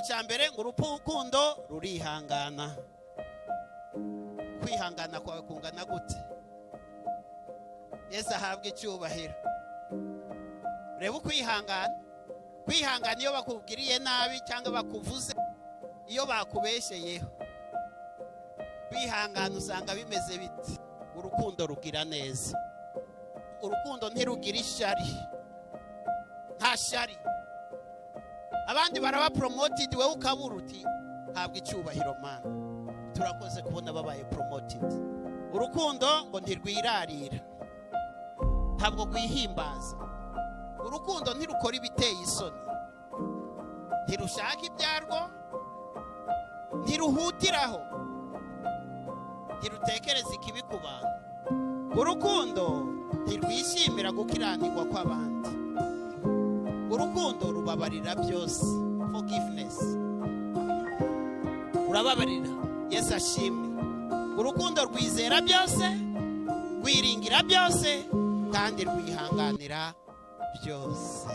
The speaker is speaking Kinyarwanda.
cya mbere ngo urukundo rurihangana. Kwihangana kwawe kungana gute? Yesu ahabwa icyubahiro. Reba ukwihangana. Kwihangana iyo bakubwiriye nabi cyangwa bakuvuze, iyo bakubesheyeho. Kwihangana usanga bimeze biti. Urukundo rugira neza. Urukundo ntirugira ishyari. Nta shyari. Abandi baraba promoted, wewe ukabura uti habwa icyubahiro mana. Turakoze kubona babaye promoted. Urukundo ngo ntirwirarira. Ntabwo gwihimbaza. Urukundo ntirukora ibiteye isoni. Ntirushaka ibyarwo. Ntiruhutiraho. Ntirutekereza ikibi ku bantu. Urukundo ntirwishimira gukiranirwa kw'abandi. Urukundo rubabarira byose. Forgiveness. Urababarira. Yesu ashimwe. Urukundo rwizera byose, rwiringira byose, kandi rwihanganira byose.